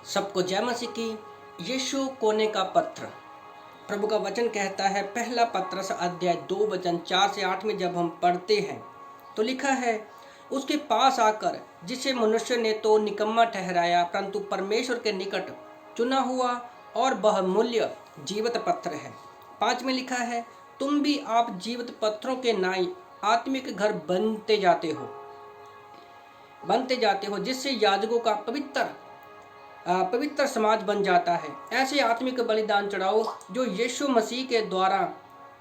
सबको जय मसीह की। यीशु कोने का पत्र। प्रभु का वचन कहता है, पहला पत्रस अध्याय 2 वचन 4 से 8 में जब हम पढ़ते हैं तो लिखा है, उसके पास आकर जिसे मनुष्य ने तो निकम्मा ठहराया, परंतु परमेश्वर के निकट चुना हुआ और बहुमूल्य जीवित पत्र है। 5 में लिखा है, तुम भी आप जीवित पत्रों के नाई आत्मिक घर बनते जाते हो जिससे याजकों का पवित्र समाज बन जाता है। ऐसे आत्मिक बलिदान चढ़ाओ जो यीशु मसीह के द्वारा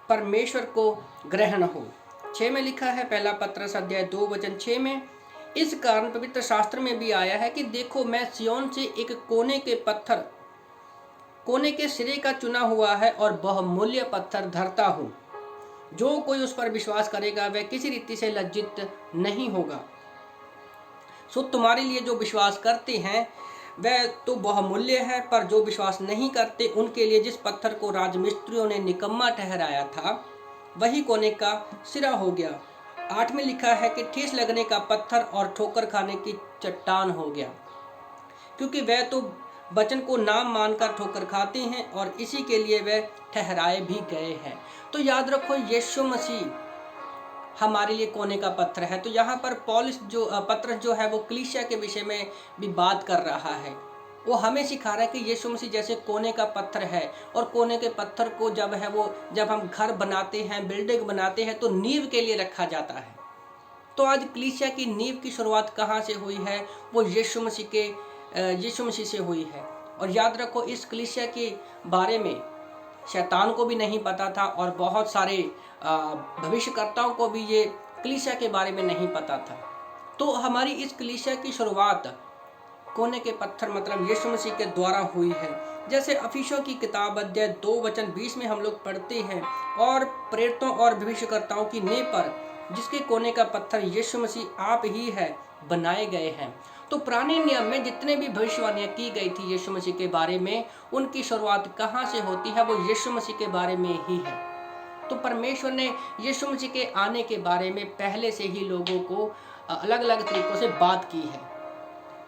परमेश्वर को ग्रहण हो। 6 में लिखा है, पहला पत्रस अध्याय 2 वचन 6 में, इस कारण पवित्र शास्त्र में भी आया है कि देखो मैं सिय्योन से एक कोने के सिरे का चुना हुआ है और बहुमूल्य पत्थर धरता हूँ। जो कोई उस पर विश्वास करेगा वह किसी रीति से लज्जित नहीं होगा। सो तुम्हारे लिए जो विश्वास करते हैं वह तो बहुमूल्य है, पर जो विश्वास नहीं करते उनके लिए जिस पत्थर को राजमिस्त्रियों ने निकम्मा ठहराया था वही कोने का सिरा हो गया। 8 में लिखा है कि ठेस लगने का पत्थर और ठोकर खाने की चट्टान हो गया, क्योंकि वह तो वचन को नाम मानकर ठोकर खाते हैं और इसी के लिए वह ठहराए भी गए हैं। तो याद रखो, यीशु मसीह हमारे लिए कोने का पत्थर है। तो यहाँ पर पौलुस पत्रस जो है वो कलीसिया के विषय में भी बात कर रहा है। वो हमें सिखा रहा है कि यीशु मसीह जैसे कोने का पत्थर है, और कोने के पत्थर को जब हम घर बनाते हैं, बिल्डिंग बनाते हैं, तो नींव के लिए रखा जाता है। तो आज कलीसिया की नींव की शुरुआत कहाँ से हुई है? वो यीशु मसीह से हुई है। और याद रखो, इस कलीसिया के बारे में शैतान को भी नहीं पता था और बहुत सारे भविष्यकर्ताओं को भी ये कलीसिया के बारे में नहीं पता था। तो हमारी इस कलीसिया की शुरुआत कोने के पत्थर मतलब यीशु मसीह के द्वारा हुई है। जैसे अफिसियों की किताब अध्याय 2 वचन 20 में हम लोग पढ़ते हैं, और प्रेरितों और भविष्यकर्ताओं की नींव पर जिसके कोने का पत्थर यीशु मसीह आप ही है बनाए गए हैं। तो पुराने नियम में जितने भी भविष्यवाणियां की गई थी यीशु मसीह के बारे में, उनकी शुरुआत कहाँ से होती है? वो यीशु मसीह के बारे में ही है। तो परमेश्वर ने यीशु मसीह के आने के बारे में पहले से ही लोगों को अलग अलग तरीकों से बात की है।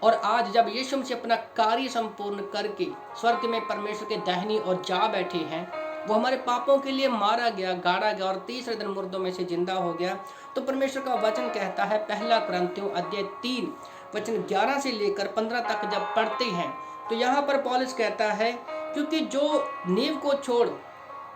और आज जब यीशु मसीह अपना कार्य संपूर्ण करके स्वर्ग में परमेश्वर के दाहिनी ओर जा बैठे हैं, वो हमारे पापों के लिए मारा गया, गाड़ा गया और तीसरे दिन मुर्दों में से जिंदा हो गया। तो परमेश्वर का वचन कहता है, पहला कुरिन्थियों अध्याय 3 वचन 11 से लेकर 15 तक जब पढ़ते हैं तो यहाँ पर पौलुस कहता है, क्योंकि जो नींव को छोड़,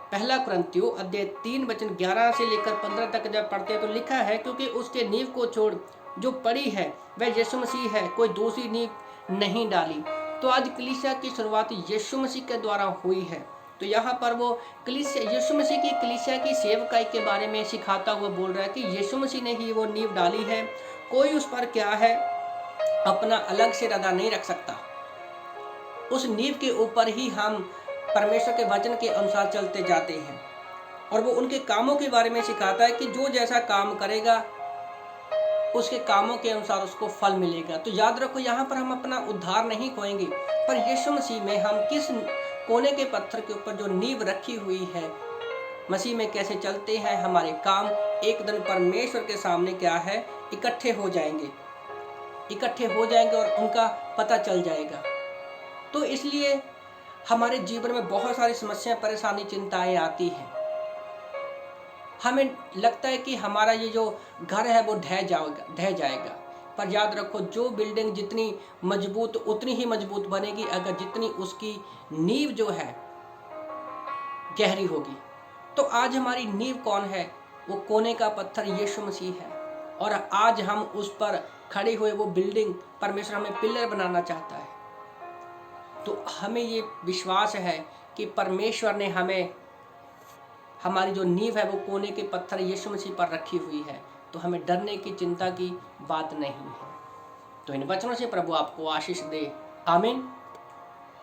पहला कुरिन्थियों अध्याय 3 वचन 11 से लेकर 15 तक जब पढ़ते हैं तो लिखा है, क्योंकि उसके नींव को छोड़ जो पड़ी है वह यीशु मसीह है, कोई दूसरी नींव नहीं डाली। तो आज कलीसिया की शुरुआत यीशु मसीह के द्वारा हुई है। तो यहाँ पर वो कलीसिया यीशु मसीह की कलीसिया की सेवकाई के बारे में सिखाता हुआ बोल रहा है कि यीशु मसीह ने ही वो नींव डाली है, कोई उस पर क्या है अपना अलग से इरादा नहीं रख सकता। उस नींव के ऊपर ही हम परमेश्वर के वचन के अनुसार चलते जाते हैं, और वो उनके कामों के बारे में सिखाता है कि जो जैसा काम करेगा उसके कामों के अनुसार उसको फल मिलेगा। तो याद रखो, यहाँ पर हम अपना उद्धार नहीं खोएंगे, पर यीशु मसीह में हम किस कोने के पत्थर के ऊपर जो नींव रखी हुई है, मसीह में कैसे चलते हैं, हमारे काम एक दिन परमेश्वर के सामने क्या है इकट्ठे हो जाएंगे और उनका पता चल जाएगा। तो इसलिए हमारे जीवन में बहुत सारी समस्याएं, परेशानी, चिंताएं आती हैं। हमें लगता है कि हमारा ये जो घर है वो ढह जाएगा, पर याद रखो, जो बिल्डिंग जितनी मजबूत उतनी ही मजबूत बनेगी अगर जितनी उसकी नींव जो है गहरी होगी। तो आज हमारी नींव कौन है? वो कोने का पत्थर यीशु मसीह है, और आज हम उस पर खड़े हुए वो बिल्डिंग परमेश्वर हमें पिलर बनाना चाहता है। तो हमें ये विश्वास है कि परमेश्वर ने हमारी जो नींव है वो कोने के पत्थर यीशु मसीह पर रखी हुई है। तो हमें डरने की, चिंता की बात नहीं है। तो इन वचनों से प्रभु आपको आशीष दे। आमीन।